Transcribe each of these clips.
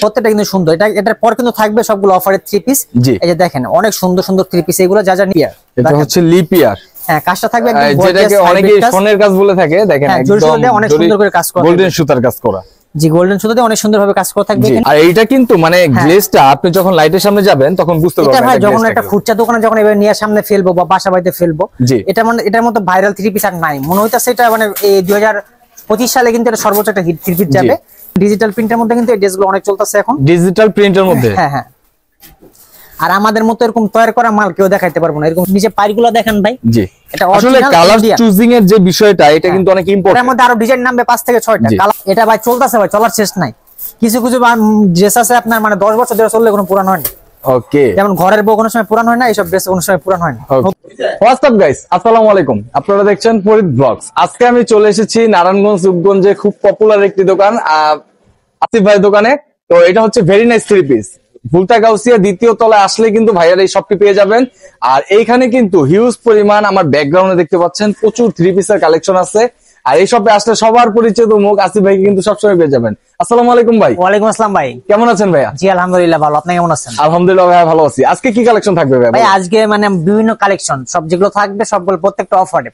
প্রত্যেকটা কিন্তু সুন্দর। এটার পর কিন্তু থাকবে সবগুলো অফারের 3 পিস। এই যে দেখেন অনেক সুন্দর সুন্দর 3 পিস, এগুলো যা নিয়ার। এটা হচ্ছে লিপিয়ার। হ্যাঁ, কাজটা থাকবে একদম যেটাকে অনেকে সোনের কাজ বলে থাকে, দেখেন একদম অনেক সুন্দর করে কাজ করা, গোল্ডেন সুতার কাজ করা। জি, গোল্ডেন সুতাতে অনেক সুন্দরভাবে কাজ করা থাকবে। আর এইটা কিন্তু মানে গ্লেজটা আপনি যখন লাইটের সামনে যাবেন তখন বুঝতে পারবেন। এটা ভাই যখন একটা ফুটচা দোকানে যখন এবার নিয়ে সামনে ফেলবো বা বাসা বাড়িতে ফেলবো, এটা মানে এটার মতো ভাইরাল 3 পিস আর নাই মনে হইতাছে। এটা মানে এই 2025 সালে কিন্তু এটা সর্বোচ্চ একটা হিট 3 পিস যাবে। ডিজিটাল প্রিন্টের মধ্যে কিন্তু এই ড্রেসগুলো অনেক চলতেছে এখন, ডিজিটাল প্রিন্টের মধ্যে। হ্যাঁ হ্যাঁ। আর আমাদের মতো এরকম তৈরি করা মাল কেউ দেখাইতে পারবো না। এরকম নিচে পাইগুলো দেখেন ভাই। জি, এটা আসলে কালার চুজিং এর যে বিষয়টা, এটা কিন্তু অনেক ইম্পর্টেন্ট। এর মধ্যে আরো ডিজাইন নামবে 5 থেকে 6টা কালার। এটা ভাই চলতেছে ভাই, চলার শেষ নাই। কিছু কিছু ড্রেস আছে আপনার মানে 10 বছর ধরে চললে কোনো পুরানো হয় না। ওকে, যেমন ঘরের বউ কোনো সময় পুরানো হয় না, এইসব ড্রেস কোনো সময় পুরানো হয় না। হোয়াটস আপ গাইস, আসসালামু আলাইকুম। আপনারা দেখছেন ফরিদ ব্লগস। আজকে আমি চলে এসেছি নারায়ণগঞ্জ রূপগঞ্জে খুব পপুলার একটি দোকান, আসিফ ভাইয়ের দোকানে। তো এটা হচ্ছে very nice 3 piece. Bhulta Gausia দ্বিতীয় তলায় আসলে কিন্তু ভাইয়ার এই শপটি পেয়ে যাবেন। আর এইখানে কিন্তু হিউজ পরিমাণ, আমার ব্যাকগ্রাউন্ডে দেখতে পাচ্ছেন, প্রচুর 3 পিসের কালেকশন আছে। আর এই শপে আসলে সবার পরিচিত মুখ আসিফ ভাইকে কিন্তু সবসময় পেয়ে যাবেন। আসসালামু আলাইকুম ভাই। ওয়ালাইকুম আসসালাম ভাই, কেমন আছেন ভাইয়া? জি আলহামদুলিল্লাহ ভালো, আপনি কেমন আছেন? আলহামদুলিল্লাহ ভাইয়া ভালো আছি। আজকে কি কালেকশন থাকবে ভাই? আজকে মানে বিভিন্ন কালেকশন, সব যেগুলো থাকবে সবগুলো প্রত্যেকটা অফারে।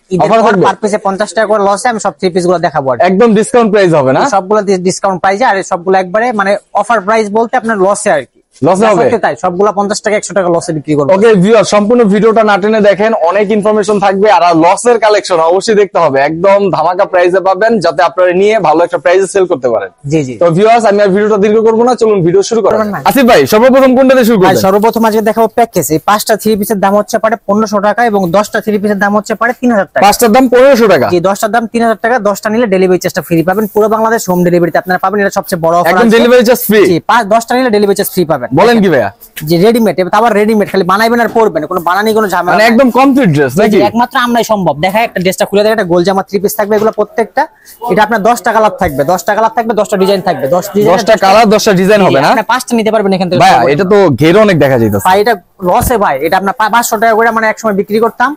পার পিসে 50 টাকা করে লসে আমি সব 3 পিস গুলো দেখাবো। একদম ডিসকাউন্ট প্রাইস হবে না? সবগুলো ডিসকাউন্ট প্রাইসে, আর সবগুলো একবারে মানে অফার প্রাইস বলতে আপনার লসে আর কি। লসে হবে তাই সবগুলো 50 টাকা 100 টাকা লসে বিক্রি করব। ওকে ভিউয়ার, সম্পূর্ণ ভিডিওটা না টেনে দেখেন, অনেক ইনফরমেশন থাকবে। আর লসের কালেকশন অবশ্যই দেখতে হবে, একদম ধামাকা প্রাইসে পাবেন, যাতে আপনারা নিয়ে ভালো একটা প্রাইসে সেল করতে পারেন। জি জি। তো ভিউয়ার্স, আমি আর ভিডিওটা দীর্ঘ করব না, চলুন ভিডিও শুরু করা যাক। আসিফ ভাই, সর্বপ্রথম কোনটা দিয়ে শুরু করব? সর্বপ্রথম আজকে দেখাবো প্যাকেজ। এই 5টা 3 পিসের দাম হচ্ছে পারে 1500 টাকা এবং 10টা 3 পিসের দাম হচ্ছে পারে 3000 টাকা। 5টার দাম 1500 টাকা। জি, 10টার দাম 3000 টাকা। 10টা নিলে ডেলিভারি চার্জটা ফ্রি পাবেন। পুরো বাংলাদেশ হোম ডেলিভারিতে আপনারা পাবেন, এটা সবচেয়ে বড় অফার। একদম ডেলিভারি চার্জ ফ্রি। জি, 10টা নিলে ডেলিভারি চার্জ ফ্রি পাবেন। বলেন কি ভাইয়া? যে রেডিমেড, এটা আবার রেডিমেড, খালি বানাইবেন আর পরবেন, কোনো বানানি কোনো ঝামেলা মানে একদম কমপ্লিট ড্রেস নাকি? একমাত্র আমরাই সম্ভব। দেখা একটা ড্রেসটা খুলে দেখে, একটা গোল জামা 3 পিস থাকবে, এগুলো প্রত্যেকটা এটা আপনার 10টা কালার থাকবে, 10টা কালার থাকবে, 10টা ডিজাইন থাকবে, 10টা কালার 10টা ডিজাইন হবে না? আপনি 5টা নিতে পারবেন এখান থেকে। ভাই এটা তো ঘের অনেক দেখা যাইতেছে ভাই, এটা লসে ভাই। এটা আপনার 500 টাকা করে মানে একসময় বিক্রি করতাম,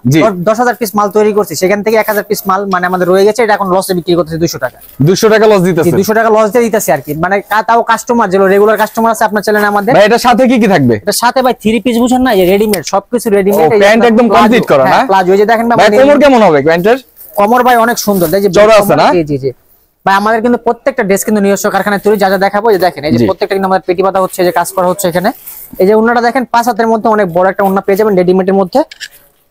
10,000 পিস মাল তৈরি করছি, সেখান থেকে 1000 পিস মাল মানে আমাদের রয়ে গেছে। এটা এখন লসে বিক্রি করতেছে 200 টাকা। 200 টাকা লস দিতেছে? 200 টাকা লস দিয়ে দিতেছে আর কি। মানে তাও কাস্টমার যেগুলো রেগুলার কাস্টমার আছে আপনার চ্যানেলে আমাদের। ভাই এটার সাথে কি কি থাকবে? এটার সাথে ভাই 3 পিস বুঝেন না, এই রেডিমেড সবকিছু রেডিমেড। প্যান্ট একদম কমপ্লিট করা না? প্লাজো এই যে দেখেন ভাই, কোমর কেমন হবে প্যান্টের? কোমর ভাই অনেক সুন্দর, এই যে চওড়া আছে না? জি জি জি ভাই। আমাদের কিন্তু প্রত্যেকটা ড্রেস কিন্তু নিজস্ব কারখানায় তৈরি। যা দেখাবো, যে দেখেন এই যে প্রত্যেকটা কিন্তু আমাদের পেটি পাতা হচ্ছে, যে কাজ করা হচ্ছে এখানে। এই যে ওন্নাটা দেখেন, 5 হাতের মধ্যে অনেক বড় একটা ওন্না পেয়ে যাবেন রেডিমেডের মধ্যে।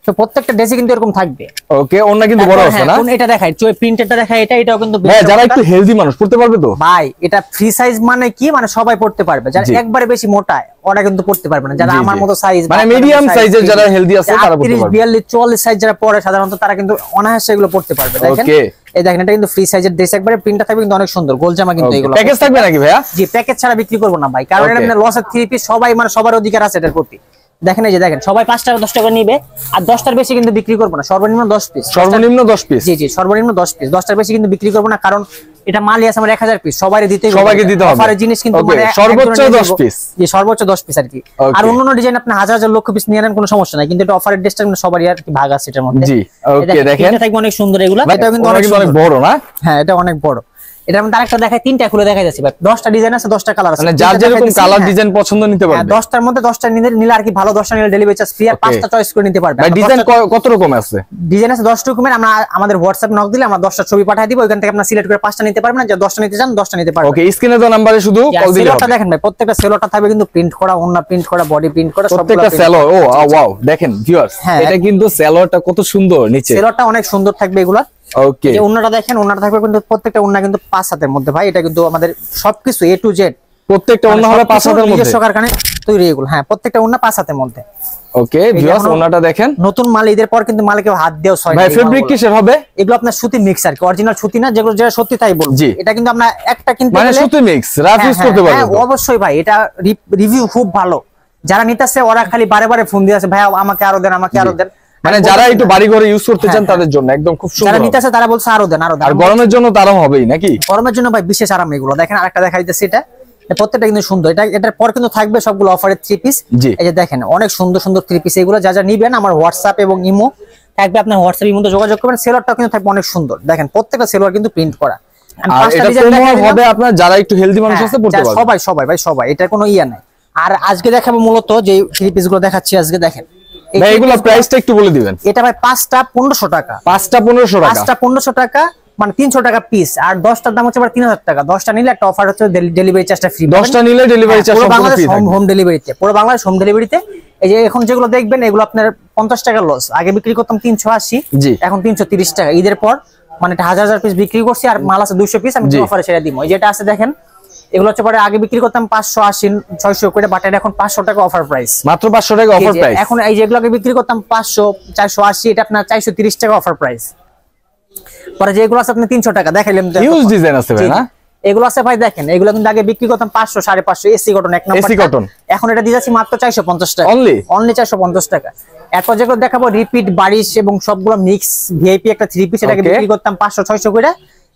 তো প্রত্যেকটা ড্রেসে কিন্তু এরকম থাকবে। ওকে, ওন্না কিন্তু বড় আছে না? এটা দেখাই, প্রিন্টেডটা দেখাই, এটাও কিন্তু ভাই যারা একটু হেলদি মানুষ পড়তে পারবে তো? ভাই এটা ফ্রি সাইজ মানে কি, মানে সবাই পড়তে পারবে। যারা একবারে বেশি মোটা ওরা কিন্তু পড়তে পারবে না। যারা আমার মতো সাইজ মানে মিডিয়াম সাইজের যারা হেলদি আছে তারা পড়তে পারবে। 30 42 44 সাইজ যারা পড়ে সাধারণত, তারা কিন্তু অনায়াসে এগুলো পড়তে পারবে। দেখেন এই দেখেন, এটা কিন্তু ফ্রি সাইজের ড্রেস, একবারে প্রিন্টটা থাকবে কিন্তু অনেক সুন্দর, গোল জামা কিন্তু এগুলো। প্যাকেজ থাকবে নাকি ভাইয়া? জি, প্যাকেজ ছাড়া বিক্রি করব না ভাই, কারণ এটা মানে লসের 3 পিস। সবাই মানে সবার অধিকার আছে এটার প্রতি। দেখেন এই যে দেখেন, সবাই 5 টাকা 10 টাকা নিবে, আর 10টার বেশি কিন্তু বিক্রি করব না। সর্বনিম্ন 10 পিস। সর্বনিম্ন 10 পিস? জি জি, সর্বনিম্ন 10 পিস। 10টার বেশি কিন্তু বিক্রি করব না, কারণ এটা মালই আছে আমার 1000 পিস, সবাইকে দিতে হবে। অফারের জিনিস কিন্তু মানে সর্বোচ্চ 10 পিস। জি, সর্বোচ্চ 10 পিস আর কি। আর অন্যান্য ডিজাইন আপনি হাজার হাজার লক্ষ পিস নিয়ে নেন, কোনো সমস্যা নাই, কিন্তু এটা অফারের ড্রেসটা কিন্তু সবারই আর কি ভাগ আছে এটার মধ্যে। জি ওকে, দেখেন এটা থাকবে অনেক সুন্দর এগুলা। এটা কিন্তু অনেক বড় না? হ্যাঁ, এটা অনেক বড়। এটার মধ্যে আরেকটা দেখাই, 3টা খুলে দেখাই যাচ্ছে ভাই। 10টা ডিজাইন আছে, 10টা কালার আছে, মানে যার যেরকম কালার ডিজাইন পছন্দ নিতে পারবে। 10টার মধ্যে 10টা নিলে আর কি ভালো, 10টা নিলে ডেলিভারি চার্জ ফ্রি, আর 5টা চয়েস করে নিতে পারবে। ভাই ডিজাইন কত রকম আছে? ডিজাইন আছে 10 রকমের। আমরা আমাদের হোয়াটসঅ্যাপ নক দিলে আমরা 10টা ছবি পাঠিয়ে দিব, ওখান থেকে আপনি সিলেক্ট করে 5টা নিতে পারবেন, না যে 10টা নিতে চান 10টা নিতে পারবেন। ওকে, স্ক্রিনে দেওয়া নম্বরে শুধু কল দিলে হবে। দেখেন ভাই, প্রত্যেকটা সেলোটা থাকবে কিন্তু প্রিন্ট করা, ওন্না প্রিন্ট করা, বডি প্রিন্ট করা, প্রত্যেকটা সেলো। ও ওয়াও, দেখেন ভিউয়ার্স, এটা কিন্তু সেলোটা কত সুন্দর, নিচে সেলোটা অনেক সুন্দর থাকবে এগুলা। ওকে, এই ওন্নাটা দেখেন, ওন্নাটা থাকবে কিন্তু প্রত্যেকটা ওন্না কিন্তু 5 হাতের মধ্যে ভাই। এটা কিন্তু আমাদের সবকিছু A to Z, প্রত্যেকটা ওন্না হবে 5 হাতের মধ্যে, নিজস্ব কারখানায় তৈরি এগুলো। হ্যাঁ, প্রত্যেকটা ওন্না 5 হাতের মধ্যে। ওকে ভিউয়ার্স, ওন্নাটা দেখেন, নতুন মাল ঈদের পর কিন্তু মালে কেউ হাত দেও ছয়। ভাই ফেব্রিক কিসের হবে? এগুলো আপনার সুতি মিক্স আর কি, অরিজিনাল সুতি না, যেগুলো যেটা সত্যি তাই বলবো। এটা কিন্তু আমরা একটা কিনতে মানে সুতি মিক্স রাফ ইউজ করতে পারবেন। হ্যাঁ অবশ্যই ভাই, এটা রিভিউ খুব ভালো। যারা নিতেছে ওরা খালি বারে বারে ফোন দিয়েছে, ভাই আমাকে আরো দেন, আমাকে আরো দেন। মানে যারা একটু বাড়ি ঘরে ইউজ করতে চান তাদের জন্য একদম খুব সুন্দর। যারা নিতেছে তারা বলছে আরো দেন, আরো দেন। আর গরমের জন্য তো আরাম হবেই নাকি? গরমের জন্য ভাই বিশেষ আরাম এগুলো। দেখেন আরেকটা দেখাই দিতেছি, এটা প্রত্যেকটা কিন্তু সুন্দর। এটার পর কিন্তু থাকবে সবগুলো অফারের 3 পিস। এই যে দেখেন, অনেক সুন্দর সুন্দর 3 পিস এগুলো। যা নিবেন আমার হোয়াটসঅ্যাপ এবং ইমো থাকবে, আপনার হোয়াটসঅ্যাপ ইমোতে যোগাযোগ করবেন। সেলোয়ারটাও কিন্তু থাকবে অনেক সুন্দর। দেখেন প্রত্যেকটা সেলোয়ার কিন্তু প্রিন্ট করা, আর এটা কোমল হবে আপনার যারা একটু হেলদি মানুষ আছে পড়তে পারবে। সবাই ভাই সবাই, এটা কোনো ইয়া নাই। আর আজকে দেখাবো মূলত যে থ্রি পিস গুলো দেখাচ্ছি আজকে, দেখেন ভাই এগুলো প্রাইসটা একটু বলে দিবেন। এটা ভাই 5টা 1500 টাকা, 5টা 1500 টাকা, 5টা 1500 টাকা, মানে 300 টাকা পিস। আর 10টার দাম হচ্ছে 3000 টাকা। 10টা নিলে একটা অফার হচ্ছে ডেলিভারি চার্জটা ফ্রি। 10টা নিলে ডেলিভারি চার্জ সম্পূর্ণ ফ্রি থাকবে হোম ডেলিভারিতে, পুরো বাংলাদেশ হোম ডেলিভারিতে। এই যে এখন যেগুলো দেখবেন এগুলো আপনার 50 টাকা লস। আগে বিক্রি করতাম 380, এখন 330 টাকা। ঈদের পর মানে 1000 পিস বিক্রি করছি, আর মাল আছে 200 পিস, আমি অফারে ছেড়ে দিব। এই যেটা আছে দেখেন, এগুলো হচ্ছে পরে আগে বিক্রি করতাম 580 600 করে, বাট এটা এখন 500 টাকা অফার প্রাইস, মাত্র 500 টাকা অফার প্রাইস। এখন এই যেগুলোকে বিক্রি করতাম 500 480, এটা আপনার 430 টাকা অফার প্রাইস। পরে যেগুলো আছে আপনি 300 টাকা দেখাইলাম, হিউজ ডিজাইন আছে ভাই না? এগুলো আছে ভাই দেখেন, এগুলো কিন্তু আগে বিক্রি করতাম 500 550 এসি কটন, এক নাম্বার এসি কটন, এখন এটা দিয়েছি মাত্র 450 টাকা অনলি 450 টাকা। এরপর যেগুলো দেখাবো রিপিট বারিশ এবং সবগুলো মিক্স ভিআইপি একটা থ্রি পিস, এটাকে বিক্রি করতাম 500 600 করে,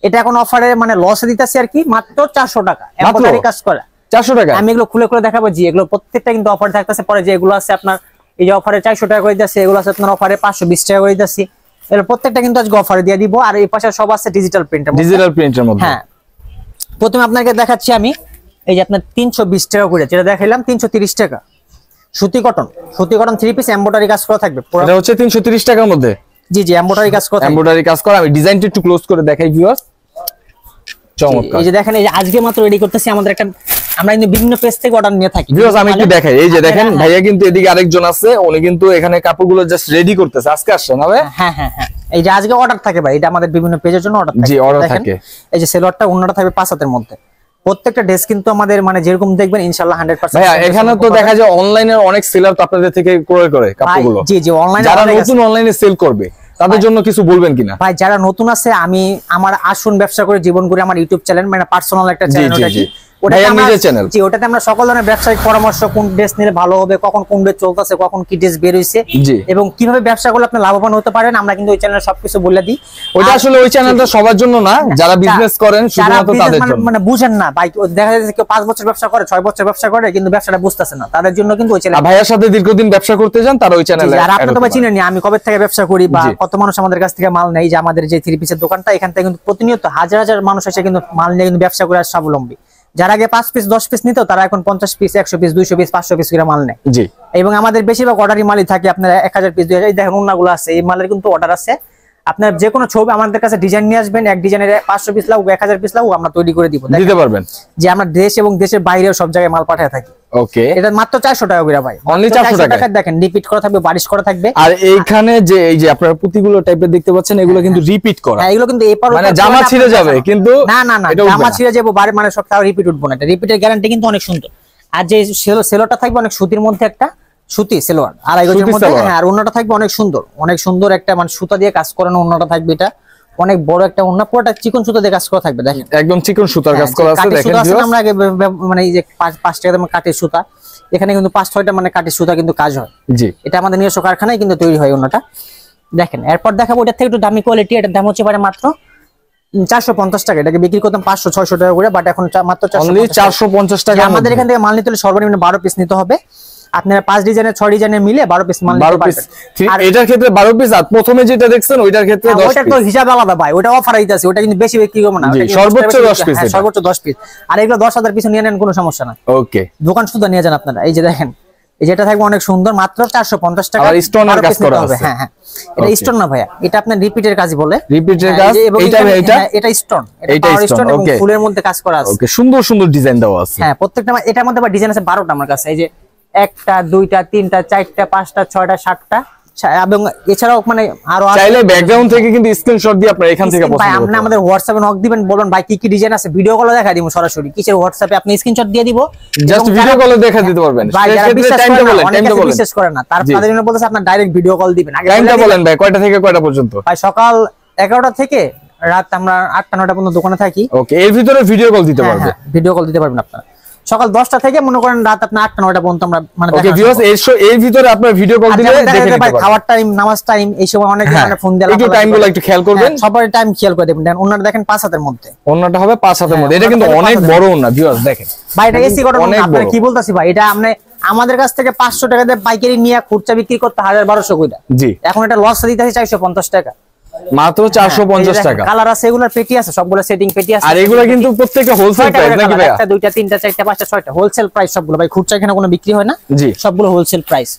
এটা এখন অফারে মানে লসে দিতেছি আর কি, মাত্র 400 টাকা এমব্রয়ডারি কাজ করা 400 টাকা। আমি এগুলো খুলে খুলে দেখাবো জি, এগুলো প্রত্যেকটা কিন্তু অফার থাকতেছে। পরে যে এগুলো আছে আপনার এই যে অফারে 400 টাকা করে দিতেছে, এগুলো আছে আপনার অফারে 520 টাকা করে দিতেছি। এগুলো প্রত্যেকটা কিন্তু আজকে অফারে দিয়ে দিব। আর এই পাশে সব আছে ডিজিটাল প্রিন্টের মধ্যে, ডিজিটাল প্রিন্টের মধ্যে। হ্যাঁ, প্রথমে আপনাকে দেখাচ্ছি আমি এই যে আপনার 320 টাকা করে, যেটা দেখাইলাম 330 টাকা সুতি কটন থ্রি পিস, এমব্রয়ডারি কাজ করা থাকবে। এটা হচ্ছে 330 টাকার মধ্যে, জি এমব্রয়ডারি কাজ করা, এমব্রয়ডারি কাজ করা। আমি ডিজাইনটা একটু ক্লোজ করে দেখাই ভিউয়ার্স, চমৎকার। এই যে দেখেন, এই যে আজকে মাত্র রেডি করতেছি আমাদের একটা, আমরা কিন্তু বিভিন্ন পেজ থেকে অর্ডার নিয়ে থাকি ভিউয়ার্স। আমি একটু দেখাই, এই যে দেখেন ভাইয়া কিন্তু এদিকে আরেকজন আছে, উনি কিন্তু এখানে কাপড়গুলো জাস্ট রেডি করতেছে। আজকে আসছে না ভাই? হ্যাঁ, এই যে আজকে অর্ডার থাকে ভাই, এটা আমাদের বিভিন্ন পেজের জন্য অর্ডার থাকে। জি অর্ডার থাকে। এই যে সেলোয়ারটা ওন্নাটা থাকবে 5 হাতের মধ্যে। প্রত্যেকটা ড্রেস কিন্তু আমাদের মানে যেরকম দেখবেন ইনশাআল্লাহ 100%। ভাইয়া এখানে তো দেখা যায় অনলাইনে অনেক সেলার তো আপনাদের থেকে ক্রয় করে কাপড়গুলো। জি অনলাইনে, যারা নতুন অনলাইনে সেল করবে তাদের জন্য কিছু বলবেন কিনা? ভাই যারা নতুন আছে, আমি আমার আসুন ব্যবসা করে জীবন করে আমার ইউটিউব চ্যানেল, মানে পার্সোনাল একটা চ্যানেল, ওটা কি ওটাতে আমরা সকল ধরনের ব্যবসায়িক পরামর্শ, কোন ড্রেস নিলে ভালো হবে, কখন কোন ড্রেস চলতেছে, কখন কি ড্রেস বের হইছে, এবং কিভাবে ব্যবসা করলে আপনি লাভবান হতে পারেন, আমরা কিন্তু ওই চ্যানেলে সবকিছু বলে দিই। ওটা আসলে ওই চ্যানেলটা সবার জন্য না, যারা বিজনেস করেন শুধুমাত্র তাদের জন্য। মানে বুঝেন না ভাই, দেখা যাচ্ছে কেউ 5 বছর ব্যবসা করে, 6 বছর ব্যবসা করে, কিন্তু ব্যবসাটা বুঝতেছে না, তাদের জন্য কিন্তু ওই চ্যানেল। ভাইয়ার সাথে দীর্ঘদিন ব্যবসা করতে যান তারা ওই চ্যানেলে। আর আপনি তো ভাই চিনেন, আমি কবে থেকে ব্যবসা করি বা কত মানুষ আমাদের কাছ থেকে মাল নেই। যে আমাদের যে থ্রি পিসের দোকানটা, এখান থেকে কিন্তু প্রতিনিয়ত হাজার হাজার মানুষ এসে কিন্তু মাল নিয়ে কিন্তু ব্যবসা করে আর স্বাবলম্বী। যারা আগে 5 পিস 10 পিস নিত, তারা এখন 50 পিস 100 পিস 200 পিস 500 পিস করে মাল নেয়। জি, এবং আমাদের বেশিরভাগ অর্ডারই মালই থাকে আপনার 1000 পিস 2000। দেখেন ওন্নাগুলো আছে, এই মালের কিন্তু অর্ডার আছে। আপনার যে কোনো ছবি আমাদের কাছে ডিজাইন নিয়ে আসবেন, এক ডিজাইনের 500 পিস লাগুক 1000 পিস লাগুক, আমরা তৈরি করে দিতে পারবেন। যে আমরা দেশ এবং দেশের বাইরেও সব জায়গায় মাল পাঠায় থাকি। ওকে, এটা মাত্র 400 টাকা করে ভাই, অনলি 400 টাকা। দেখেন রিপিট করা থাকবে, বারিশ করা থাকবে। আর এইখানে যে এই যে আপনারা পুঁতিগুলো টাইপের দেখতে পাচ্ছেন, এগুলো কিন্তু রিপিট করা। হ্যাঁ, এগুলো কিন্তু এপার মানে জামা ছিঁড়ে যাবে, কিন্তু না জামা ছিঁড়ে যাবে বারে, মানে সব তাও রিপিট উঠবো না। এটা রিপিটের গ্যারান্টি কিন্তু অনেক সুন্দর। আর যে সেলোটা থাকবে অনেক সুতির মধ্যে, একটা সুতি সেলোয়ার 2.5 গজের মধ্যে। হ্যাঁ, আর ওন্নাটা থাকবে অনেক সুন্দর একটা মানে সুতা দিয়ে কাজ করানো ওন্নাটা থাকবে। এটা অনেক বড় একটা ওন্না, পুরোটা চিকন সুতা দিয়ে কাজ করা থাকবে। দেখেন একদম চিকন সুতার কাজ করা আছে। দেখেন আমরা আগে মানে এই যে 5 টাকা দামের কাঠের সুতা, এখানে কিন্তু 5-6টা মানে কাঠের সুতা কিন্তু কাজ হয়। জি, এটা আমাদের নিজস্ব কারখানায় কিন্তু তৈরি হয় ওন্নাটা। দেখেন এরপর দেখাবো ওটার থেকে একটু দামি কোয়ালিটি। এটার দাম হচ্ছে পারে মাত্র 450 টাকা। এটাকে বিক্রি করতাম 500-600 টাকা করে, বাট এখন মাত্র 450 টাকা। আমাদের এখান থেকে মাল নিতে হলে সর্বনিম্ন 12 পিস নিতে হবে। আপনারা 5 ডিজাইনের 6 ডিজাইনের মিলে 12 পিস মাল নিতে পারবেন। আর এটার ক্ষেত্রে 12 পিস, আর প্রথমে যেটা দেখছেন ওইটার ক্ষেত্রে 10 পিস। ওটা তো হিসাব আলাদা ভাই, ওটা অফার আইতাছে, ওটা কিন্তু বেশি বিক্রি করব না। সর্বোচ্চ 10 পিস, সর্বোচ্চ 10 পিস। আর এগুলো 10,000 পিস নিয়ে নেন, কোনো সমস্যা না। ওকে, দোকান সুদা নিয়ে যান আপনারা। এই যে দেখেন, এই যেটা থাকবে অনেক সুন্দর, মাত্র 450 টাকা। আর স্টোনের কাজ করা আছে। হ্যাঁ, এটা স্টোন না ভাইয়া, এটা আপনার রিপিটের কাজই বলে। রিপিটের কাজ, এটা স্টোন, এটা স্টোন এবং ফুলের মধ্যে কাজ করা আছে। ওকে, সুন্দর সুন্দর ডিজাইন দেওয়া আছে। হ্যাঁ, প্রত্যেকটা এটার মধ্যে আবার ডিজাইন আছে 12টা আমার কাছে। এই যে 1টা 2টা 3টা 4টা 5টা 6টা 7টা, এবং এছাড়াও মানে আরো চাইলে ব্যাকগ্রাউন্ড থেকে কিন্তু স্ক্রিনশট দিয়ে আপনারা এখান থেকে পছন্দ করতে পারেন। আমাদের হোয়াটসঅ্যাপে নক দিবেন, বলুন ভাই কি কি ডিজাইন আছে, ভিডিও কলে দেখা দিব সরাসরি। কিসের হোয়াটসঅ্যাপে আপনি স্ক্রিনশট দিয়ে দিব, জাস্ট ভিডিও কলে দেখা দিতে পারবেন। টাইমটা বলেন, টাইমটা বিশ্বাস করে না, তাদের জন্য বলতেছে আপনারা ডাইরেক্ট ভিডিও কল দিবেন। আগে টাইমটা বলেন ভাই, কয়টা থেকে কয়টা পর্যন্ত? ভাই সকাল 11টা থেকে রাত আমরা 8টা-9টা পর্যন্ত দোকানে থাকি। ওকে, এর ভিতরে ভিডিও কল দিতে পারবেন। ভিডিও কল দিতে পারবেন আপনারা সকাল 10টা থেকে মনে করেন রাত আপনার 8টা-9টা পর্যন্ত আমরা মানে ওকে ভিউয়ার্স, এর ভিতরে আপনার ভিডিও কল দিলে দেখে নিতে পারবেন। খাওয়ার টাইম, নামাজ টাইম, এই সময় অনেক মানে ফোন দেলা, একটু টাইমগুলো একটু খেয়াল করবেন। সবার টাইম খেয়াল করে দেবেন। ওন্নাটা দেখেন 5 হাতের মধ্যে, ওন্নাটা হবে 5 হাতের মধ্যে। এটা কিন্তু অনেক বড় ওন্না ভিউয়ার্স, দেখেন ভাই এটা এসি কটন। আপনারা কি বলতাছি ভাই, এটা আপনি আমাদের কাছ থেকে 500 টাকা দিয়ে পাইকারি নিয়ে খুচরা বিক্রি করতে 1200 কইটা। জি, এখন এটা লস দিতেছি 450 টাকা। মাত্র 450 টাকা। কালার আছে, এগুলোর পেটি আছে, সবগুলো সেটিং পেটি আছে। আর এগুলো কিন্তু প্রত্যেকটা হোলসেল প্রাইস নাকি ভাইয়া? একটা দুইটা তিনটা চারটা পাঁচটা ছয়টা হোলসেল প্রাইস সবগুলো ভাই, খুচরা এখানে কোনো বিক্রি হয় না, জি সবগুলো হোলসেল প্রাইস।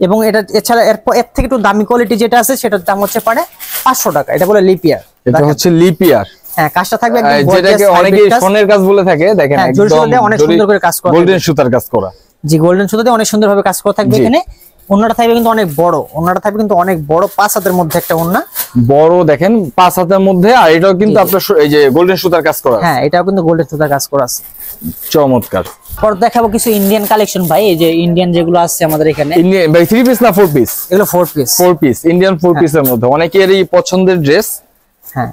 এবং এটা এছাড়া এর থেকে একটু দামি কোয়ালিটি যেটা আছে সেটার দাম হচ্ছে পারে 500 টাকা। এটা বলে লিপিয়ার, এটা হচ্ছে লিপিয়ার। হ্যাঁ, কাজটা থাকবে একদম যেটাকে অনেকে সোনের কাজ বলে থাকে, দেখেন একদম অনেক সুন্দর করে কাজ করা, গোল্ডেন সুতার কাজ করা। জি, গোল্ডেন সুতা দিয়ে অনেক সুন্দরভাবে কাজ করা থাকবে এখানে। ওন্নাটা থাকবে কিন্তু অনেক বড়, ওন্নাটা থাকবে কিন্তু অনেক বড়, 5 হাতের মধ্যে একটা ওন্না বড়, দেখেন 5 হাতের মধ্যে। আর এটাও কিন্তু আপনার এই যে গোল্ডেন সুতার কাজ করা। হ্যাঁ, এটাও কিন্তু গোল্ডেন সুতার কাজ করা আছে, চমৎকার। পর দেখাবো কিছু ইন্ডিয়ান কালেকশন ভাই, এই যে ইন্ডিয়ান যেগুলো আছে আমাদের এখানে। ইন্ডিয়ান ভাই 3 পিস না 4 পিস? এগুলো 4 পিস। 4 পিস, ইন্ডিয়ান 4 পিসের মধ্যে অনেকেরই পছন্দের ড্রেস। হ্যাঁ,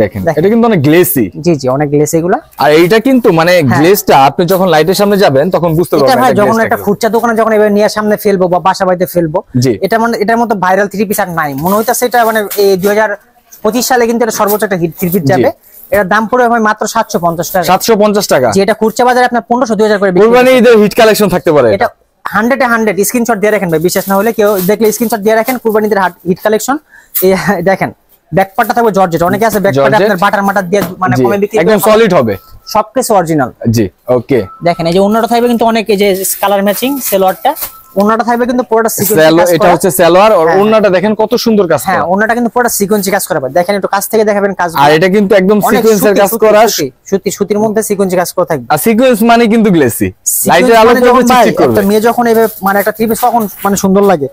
দেখেন এটা কিন্তু অনেক গ্লেসি। জি জি, অনেক গ্লেসি এগুলা। আর এইটা কিন্তু মানে গ্লেসটা আপনি যখন লাইটের সামনে যাবেন তখন বুঝতে পারবেন। এটা ভাই যখন একটা খুচরা দোকানে যখন এভাবে নিয়ে সামনে ফেলবো বা বাসা বাড়িতে ফেলবো, এটা মানে এটার মতো ভাইরাল 3 পিস আর নাই মনে হইতাছে। এটা মানে এই 2025 সালে কিন্তু এটা সর্বোচ্চ একটা হিট 3 পিস যাবে। এটার দাম পড়বে ভাই মাত্র 750 টাকা। 750 টাকা, যেটা খুচরা বাজারে আপনার 1500 2000 করে বিক্রি। কুরবানি ঈদের হিট কালেকশন থাকতে পারে। এটা 100 এ 100 স্ক্রিনশট দিয়ে রাখেন ভাই, বিশ্বাস না হলে কেউ দেখলে স্ক্রিনশট দিয়ে রাখেন। কুরবানি ঈদের হিট কালেকশন এই দেখেন, ব্যাকপার্টটা থাকবে জর্জেট। অনেকে আছে ব্যাকপার্টে আপনার বাটার মাটার দিয়ে মানে কমে বিক্রি, একদম সলিড হবে, সবকিছু অরিজিনাল। জি ওকে। দেখেন এই যে ওন্নাটা থাকবে কিন্তু অনেক, এই যে কালার ম্যাচিং সেলোয়ারটা, ওন্নাটা থাকবে কিন্তু পুরোটা সিকোয়েন্সি কাজ করা। এটা হচ্ছে সালোয়ার, আর ওন্নাটা দেখেন কত সুন্দর কাজ করা। হ্যাঁ, ওন্নাটা কিন্তু পুরোটা সিকোয়েন্সি কাজ করা। দেখেন একটু কাছ থেকে দেখাবেন কাজ। আর এটা কিন্তু একদম সিকোয়েন্সের কাজ করা, সুতির মধ্যে সিকোয়েন্সি কাজ করা থাকবে। আর সিকোয়েন্স মানে কিন্তু গ্লেসি, লাইটের আলো পড়বে চিকচিক করবে। একটা মেয়ে যখন এইভাবে মানে একটা 3 পিস তখন মানে সুন্দর লাগে,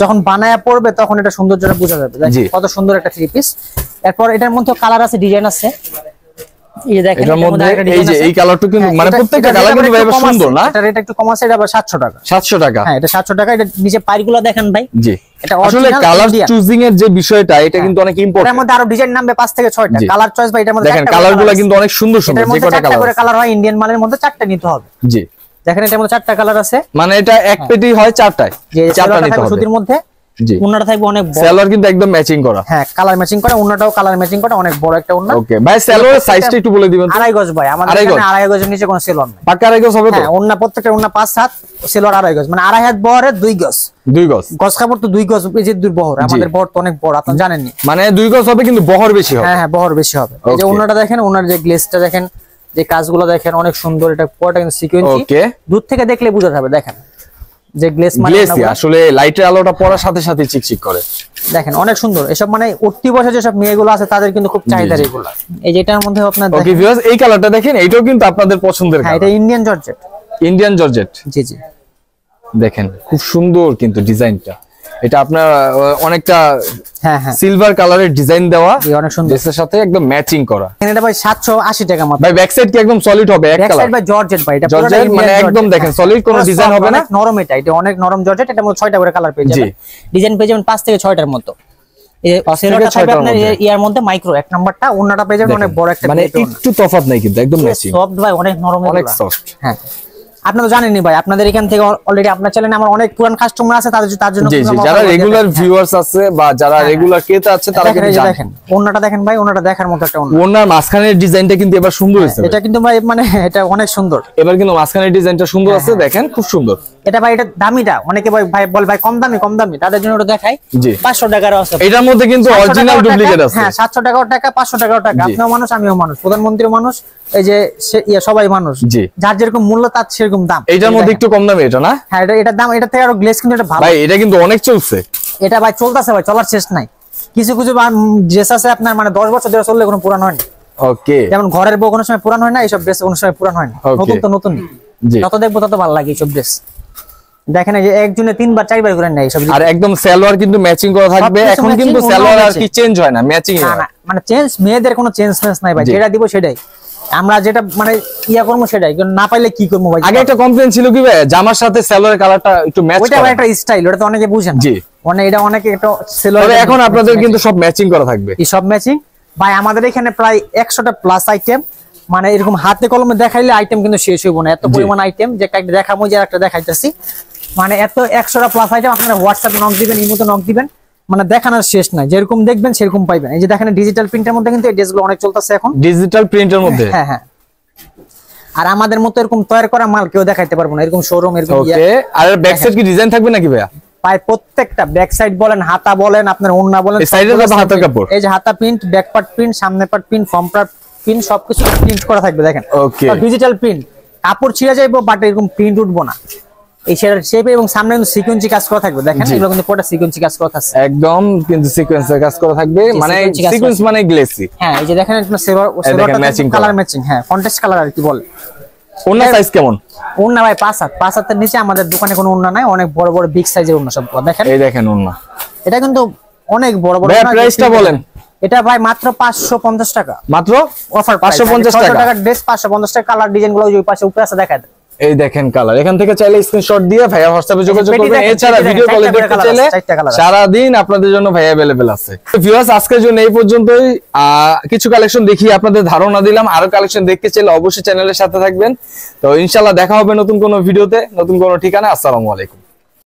যখন বানায়া পড়বে তখন এটা সৌন্দর্যটা বোঝা যাবে। দেখেন কত সুন্দর একটা 3 পিস। এরপর এটার মধ্যে কালার আছে, ডিজাইন আছে। এই যে দেখেন এটার মধ্যে এই যে এই কালারটা কিন্তু মানে প্রত্যেকটা কালার কিন্তু ভাই সুন্দর না? এটা রেট একটু কম আছে, এটা আবার 700 টাকা। 700 টাকা, হ্যাঁ এটা 700 টাকা। এটা নিচে পাইরগুলো দেখেন ভাই। জি, এটা আসলে কালার চুজিং এর যে বিষয়টা, এটা কিন্তু অনেক ইম্পর্টেন্ট। এর মধ্যে আরো ডিজাইন নামবে 5 থেকে 6টা কালার চয়েস ভাই। এটার মধ্যে দেখেন কালারগুলো কিন্তু অনেক সুন্দর সুন্দর, যে কয়টা কালার করে কালার হয় ইন্ডিয়ান মালের মধ্যে 4টা নিতে হবে। জি, দেখেন এটার মধ্যে 4টা কালার আছে, মানে এটা এক পেটি হয় 4টায়, 4টা নিতে হবে সুতির মধ্যে। জি, ওন্নাটা থাকবে অনেক বড়, সালোয়ার কিন্তু একদম ম্যাচিং করা। হ্যাঁ, কালার ম্যাচিং করা, ওন্নাটাও কালার ম্যাচিং করা, অনেক বড় একটা ওন্না। ওকে ভাই, সালোয়ারের সাইজটা একটু বলে দিবেন তো? 2.5 গজ ভাই, আমাদের এখানে 2.5 গজের নিচে কোনো সেলোয়ার নাই। পাকা 2.5 গজ হবে তো? হ্যাঁ, ওন্না প্রত্যেকটা ওন্না 5 হাত, সেলোয়ার 2.5 গজ, মানে 2.5 হাত বহরে 2 গজ। 2 গজ গজ কাপড় তো 2 গজ, এই যে 2 বহর, আমাদের বহর তো অনেক বড়, আপনি জানেন নি। মানে 2 গজ হবে কিন্তু বহর বেশি হবে। হ্যাঁ হ্যাঁ, বহর বেশি হবে। এই যে ওন্নাটা দেখেন, ওন্নার যে গ্লেজটা দেখেন, যে কাজগুলো দেখেন অনেক সুন্দর। এটা পুরোটা কিন্তু সিকোয়েন্সি, ওকে, দূর থেকে দেখলে বোঝা যাবে। দেখেন যে গ্লেজ মানে আসলে লাইটের আলোটা পড়ার সাথে সাথে চিকচিক করে। দেখেন অনেক সুন্দর। এসব মানে উঠতি বসে যেসব মেয়েগুলো আছে তাদের কিন্তু খুব চাহিদা এগুলো। এই যেটার মধ্যে আপনার ওকে ভিউয়ার্স, এই কালারটা দেখেন, এইটাও কিন্তু আপনাদের পছন্দের কালার। হ্যাঁ, এটা ইন্ডিয়ান জর্জেট। ইন্ডিয়ান জর্জেট, জি জি, দেখেন খুব সুন্দর কিন্তু ডিজাইনটা। এটা আপনার অনেকটা হ্যাঁ হ্যাঁ সিলভার কালারের ডিজাইন দেওয়া, অনেক সুন্দর, ড্রেসের সাথে একদম ম্যাচিং করা। এটা ভাই 780 টাকা মাত্র। ভাই ব্যাক সাইড কি একদম সলিড হবে? এক কালার ভাই জর্জেট ভাই, এটা পুরো জর্জেট মানে একদম দেখেন সলিড, কোনো ডিজাইন হবে না, নরম। এটা অনেক নরম জর্জেট। এটার মধ্যে 6টা করে কালার পেয়ে যাবেন, ডিজাইন পেয়ে যাবেন 5 থেকে 6টার মতো। এই সেলোটা থাকবে আপনার ইয়ার মধ্যে মাইক্রো, এক নাম্বারটা। ওন্নাটা পেয়ে যাবেন অনেক বড় একটা, মানে একটু তফাৎ নাই কিন্তু, একদম ম্যাচিং। সফট ভাই, অনেক নরম, অনেক সফট। হ্যাঁ, আপনারা তো জানেনই ভাই, আপনাদের এখান থেকে অলরেডি আপনার চ্যানেলে আমার অনেক পুরান কাস্টমার আছে, তার জন্য যারা রেগুলার ভিউয়ার্স আছে বা যারা রেগুলার ক্রেতা আছে, তারা কিন্তু দেখেন ওন্নাটা দেখেন ভাই, ওন্নাটা দেখার মতো একটা ওন্না। ওন্নার মাঝখানের ডিজাইনটা কিন্তু এবার সুন্দর হয়েছে। এটা কিন্তু ভাই মানে এটা অনেক সুন্দর। এবার কিন্তু মাঝখানের ডিজাইনটা সুন্দর আছে, দেখেন খুব সুন্দর। এটা ভাই, এটা দামিটা। অনেকে ভাই বল ভাই কম দামি, কম দামি, তাদের জন্য ওটা দেখাই। 500 টাকারও আছে। এটার মধ্যে কিন্তু অরিজিনাল ডুপ্লিকেট আছে। হ্যাঁ, 700 টাকাও টাকা, 500 টাকাও টাকা। আপনিও মানুষ, আমিও মানুষ, প্রধানমন্ত্রীও মানুষ, এই যে সবাই মানুষ। যার যেরকম মূল্য তার সেরকম দাম। এটার মধ্যে একটু কম দামে এটা না? হ্যাঁ, এটার দাম, এটা থেকে আরো গ্লেজ কিন্তু এটা ভালো ভাই। এটা কিন্তু অনেক চলছে। এটা ভাই চলতেছে ভাই, চলার শেষ নাই। কিছু কিছু ড্রেস আছে আপনার মানে 10 বছর ধরে চললে কোনো পুরান হয় না। ওকে, যেমন ঘরের বউ কোনো সময় পুরান হয় না, এইসব ড্রেস কোনো সময় পুরান হয় না, নতুন তো নতুন। যত দেখবো তত ভালো লাগে এইসব ড্রেস। দেখেন এই যে একজনে 3 বার 4 বার করে নেয় এইসব। আর একদম সালোয়ার কিন্তু ম্যাচিং করা থাকবে। এখন কিন্তু সালোয়ার আর কি চেঞ্জ হয় না, ম্যাচিং হয় না। মানে চেঞ্জ, মেয়েদের কোনো চেঞ্জ নাই ভাই, যেটা দিব সেটাই আমরা, যেটা মানে করবো সেটাই, না পাইলে কি করবো ভাই। আগে একটা কমপ্লেইন ছিল কি ভাই, জামার সাথে সালোয়ারের কালারটা একটু ম্যাচ করে, ওটা ভাই একটা স্টাইল, ওটা তো অনেকে বুঝেন। জি, মানে এটা অনেকে একটু সালোয়ার। এখন আপনাদের কিন্তু সব ম্যাচিং করা থাকবে, এই সব ম্যাচিং ভাই। আমাদের এখানে প্রায় 100টা প্লাস আইটেম, মানে এরকম হাতে কলমে দেখাইলে আইটেম কিন্তু শেষ হইব না, এত পরিমাণ আইটেম। যে একটা দেখাবো, যে একটা দেখাইতেছি, মানে এত 100টা প্লাস আইটেম। আপনারা হোয়াটসঅ্যাপে নক দিবেন, ইমোতে নক দিবেন, মানে দেখানোর শেষ নাই। যেরকম দেখবেন সেরকম পাইবেন। এই যে দেখেন ডিজিটাল প্রিন্টের মধ্যে কিন্তু এই ড্রেসগুলো অনেক চলতেছে এখন, ডিজিটাল প্রিন্টের মধ্যে। হ্যাঁ হ্যাঁ, আর আমাদের মতো এরকম তৈরি করা মাল কেউ দেখাইতে পারবো না, এরকম শোরুম এরকম। ওকে, আর ব্যাক সাইড কি ডিজাইন থাকবে নাকি ভাইয়া? ভাই প্রত্যেকটা ব্যাক সাইড বলেন, হাতা বলেন, আপনার ওন্না বলেন, এই সাইডে তো হাতার কাপড়, এই যে হাতা প্রিন্ট, ব্যাক পার্ট প্রিন্ট, সামনে part print, front part print, সবকিছু প্রিন্ট করা থাকবে দেখেন। ওকে, ডিজিটাল প্রিন্ট, কাপড় ছিঁড়ে যাইবো বাট এরকম প্রিন্ট উঠবো না। এই শেপে এবং সামনে কিন্তু সিকোয়েন্সি কাজ করা থাকবে দেখেন, এগুলো কিন্তু পুরোটা সিকোয়েন্সি কাজ করা থাকছে একদম কিন্তু সিকোয়েন্সের কাজ করা থাকবে, মানে সিকোয়েন্স মানে গ্লেসি। হ্যাঁ এই যে দেখেন একটা সেভারটা ম্যাচিং কালার ম্যাচিং, হ্যাঁ কন্ট্রাস্ট কালার আর কি বলে। ওন্না সাইজ কেমন? ওন্না ভাই 5 হাতের নিচে আমাদের দোকানে কোনো ওন্না নাই, অনেক বড় বড় বিগ সাইজের ওন্না সব দেখেন। এই দেখেন ওন্না, এটা কিন্তু অনেক বড় বড়। ভাই প্রাইসটা বলেন। এটা ভাই মাত্র 550 টাকা, মাত্র অফার 550 টাকা ড্রেস, 550 টাকা। কালার ডিজাইন গুলো ওই পাশে উপরে আছে দেখায়। এই দেখেন কালার, এখান থেকে চাইলে স্ক্রিনশট দিয়ে ভাইয়া হোয়াটসঅ্যাপে যোগাযোগ করবেন। এছাড়া ভিডিও কলে দেখতে চাইলে সারা দিন আপনাদের জন্য ভাইয়া अवेलेबल আছে। ভিউয়ার্স আজকের জন্য এই পর্যন্তই, কিছু কালেকশন দেখিয়ে আপনাদের ধারণা দিলাম। আরো কালেকশন দেখতে চাইলে অবশ্যই চ্যানেলের সাথে থাকবেন। তো ইনশাআল্লাহ দেখা হবে নতুন কোনো ভিডিওতে, নতুন কোনো ঠিকানা। আসসালামু আলাইকুম।